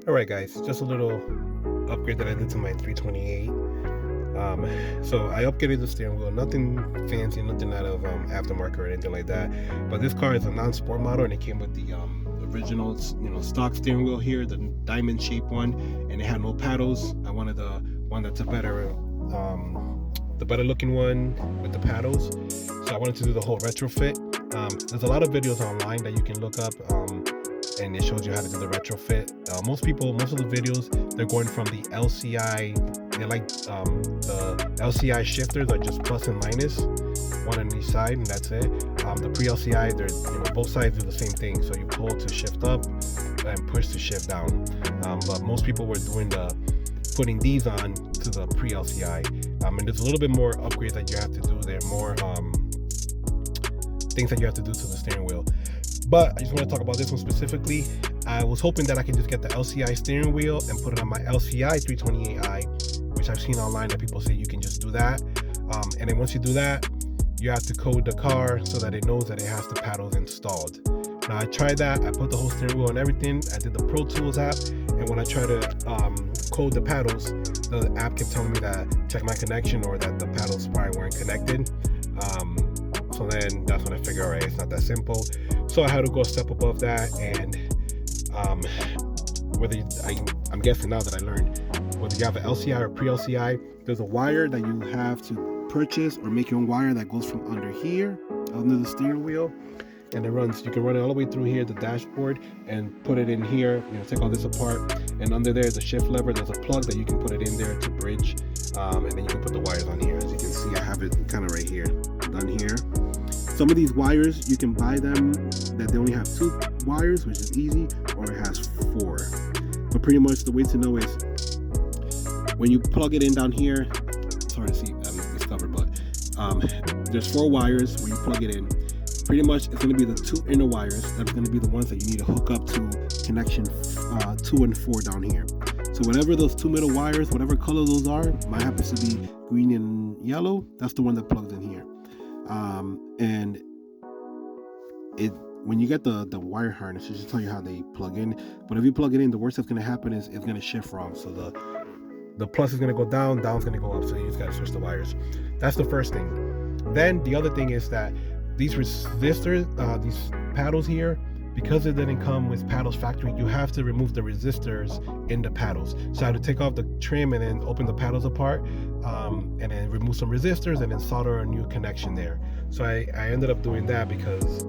All right, guys, just a little upgrade that I did to my 328. So I upgraded the steering wheel, nothing fancy, nothing out of aftermarket or anything like that. But this car is a non-sport model, and it came with the original, stock steering wheel here, the diamond shaped one, and it had no paddles. I wanted the one that's the better looking one with the paddles. So I wanted to do the whole retrofit. There's a lot of videos online that you can look up. And it shows you how to do the retrofit. Most of the videos, they're going from the LCI. They like the LCI shifters are just plus and minus, one on each side, and that's it. The pre-LCI, they're both sides do the same thing. So you pull to shift up and push to shift down. But most people were doing putting these on to the pre-LCI. And there's a little bit more upgrades that you have to do. There are more things that you have to do to the steering wheel. But I just want to talk about this one specifically. I was hoping that I can just get the LCI steering wheel and put it on my LCI 328i, which I've seen online that people say you can just do that. And then once you do that, you have to code the car so that it knows that it has the paddles installed. Now I tried that. I put the whole steering wheel and everything. I did the Pro Tools app, and when I try to code the paddles, the app kept telling me that check my connection or that the paddles probably weren't connected. So then that's when I figured, all right, it's not that simple. So I had to go a step above that, and I'm guessing now that I learned, whether you have an LCI or pre-LCI, there's a wire that you have to purchase or make your own wire that goes from under here, under the steering wheel, and you can run it all the way through here, the dashboard, and put it in here, take all this apart, and under there is a shift lever, there's a plug that you can put it in there to bridge, and then you can put the wires on here. As you can see, I have it kind of right here, done here. Some of these wires, you can buy them that they only have 2 wires, which is easy, or it has 4. But pretty much the way to know is when you plug it in down here, it's hard to see, it's covered, but there's 4 wires where you plug it in. Pretty much it's going to be the 2 inner wires that's going to be the ones that you need to hook up to connection 2 and 4 down here. So whatever those 2 middle wires, whatever color those are, mine happens to be green and yellow, that's the one that plugs in here. And when you get the wire harness, it should tell you how they plug in. But if you plug it in, the worst that's going to happen is it's going to shift wrong. So the plus is going to go down, down's going to go up. So you just got to switch the wires. That's the first thing. Then the other thing is that these resistors, these paddles here, because it didn't come with paddles factory, you have to remove the resistors in the paddles. So I had to take off the trim and then open the paddles apart, and then remove some resistors and then solder a new connection there. So I ended up doing that because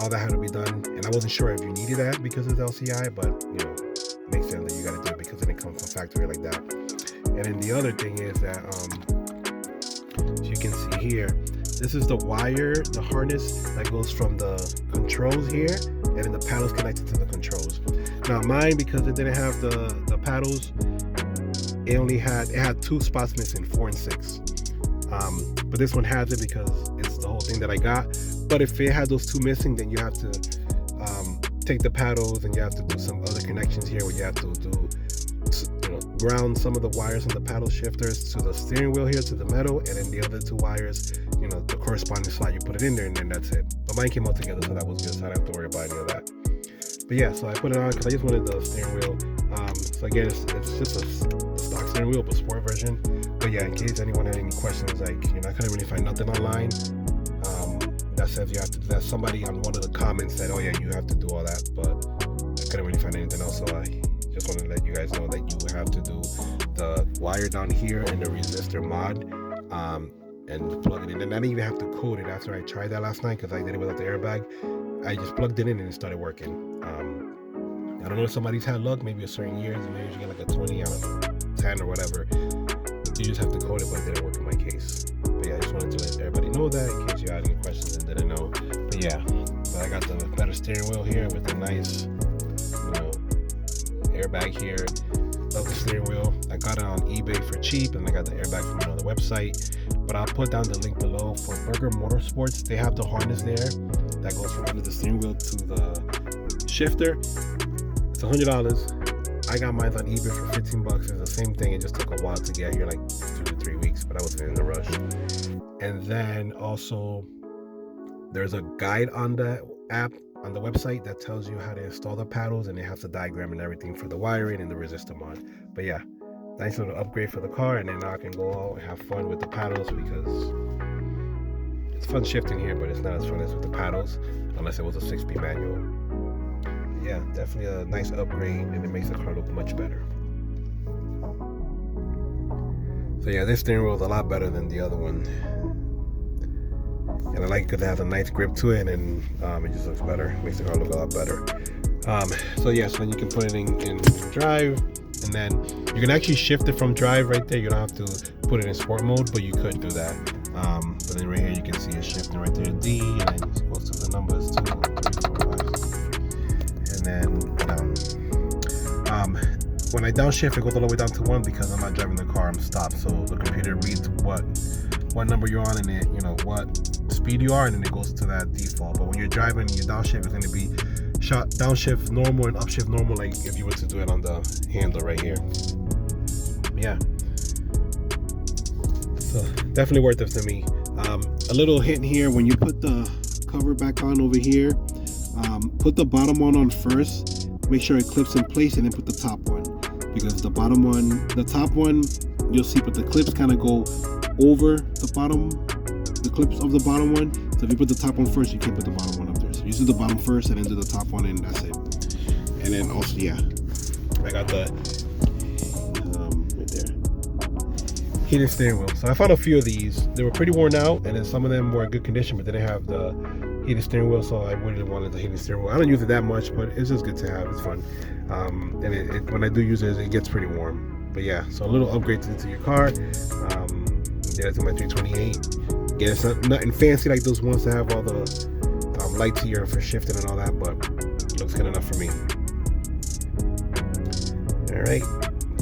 all that had to be done, and I wasn't sure if you needed that because it's LCI, but it makes sense that you got to do it because it didn't come from factory like that. And then the other thing is that as you can see here, this is the wire, the harness that goes from the controls here, and then the paddles connected to the controls. Now mine, because it didn't have the paddles, it had 2 spots missing, 4 and 6. But this one has it because it's the whole thing that I got. But if it had those 2 missing, then you have to take the paddles and you have to do some other connections here where you have to ground some of the wires on the paddle shifters to the steering wheel here, to the metal, and then the other 2 wires, the corresponding slot, you put it in there, and then that's it. But mine came out together, so that was good, so I didn't have to worry about any of that. But yeah, so I put it on because I just wanted the steering wheel. So again, it's just a stock steering wheel, but sport version. But yeah, in case anyone had any questions, I couldn't really find nothing online that says you have to do that. Somebody on one of the comments said, oh yeah, you have to do all that, but I couldn't really find anything else, so I just wanted to let you guys know that you have to do the wire down here and the resistor mod, and plug it in. And I didn't even have to code it after I tried that last night because I did it without the airbag. I just plugged it in and it started working. I don't know if somebody's had luck, maybe a certain years, maybe you get like a 20, I don't know, 10 or whatever. You just have to code it, but it didn't work in my case. But yeah, I just wanted to let everybody know that in case you had any questions and didn't know. But yeah, I got the better steering wheel here with a nice, airbag here. Love the steering wheel. I got it on eBay for cheap, and I got the airbag from another website. But I'll put down the link below for Burger Motorsports. They have the harness there that goes from under the steering wheel to the shifter. It's $100. I got mine on eBay for 15 bucks. It's the same thing. It just took a while to get here, like 2 to 3 weeks, but I wasn't in a rush. And then also there's a guide on the app on the website that tells you how to install the paddles, and it has the diagram and everything for the wiring and the resistor mod. But yeah, nice little upgrade for the car, and then now I can go out and have fun with the paddles, because it's fun shifting here, but it's not as fun as with the paddles unless it was a 6-speed manual. Yeah, definitely a nice upgrade, and it makes the car look much better. So yeah, this steering wheel is a lot better than the other one, and I like it because it has a nice grip to it, and it just looks better. It makes the car look a lot better. So yeah, so then you can put it in drive, and then you can actually shift it from drive right there. You don't have to put it in sport mode, but you could do that. But then right here you can see it shifting right there to D, and then it goes to the numbers 2, 3, 4, 5, and then when I downshift, it goes all the way down to 1 because I'm not driving the car, I'm stopped. So the computer reads what number you're on, and it, you know, what speed you are, and then it goes to that default. But when you're driving, your downshift is going to be downshift normal and upshift normal, like if you were to do it on the handle right here. Yeah. So definitely worth it to me. A little hint here: when you put the cover back on over here, put the bottom one on first. Make sure it clips in place, and then put the top one, because the top one, you'll see, but the clips kind of go over the clips of the bottom one. So if you put the top one first, you can't put the bottom one up there. So you do the bottom first, and then do the top one, and that's it. And then also, yeah, I got the right there, heated steering wheel. So I found a few of these. They were pretty worn out, and then some of them were in good condition, but they didn't have the heated steering wheel, so I really wanted the heated steering wheel. I don't use it that much, but it's just good to have. It's fun, and when I do use it, it gets pretty warm. But yeah, so a little upgrade to your car. Yeah, to my 328. Again, it's nothing fancy like those ones that have all the lights here for shifting and all that, but it looks good enough for me. All right,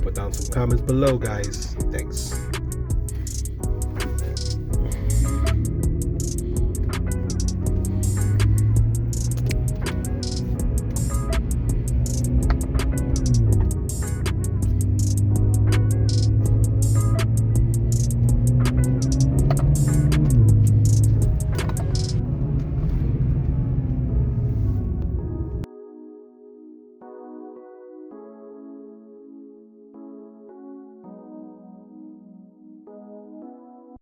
put down some comments below, guys. Thanks.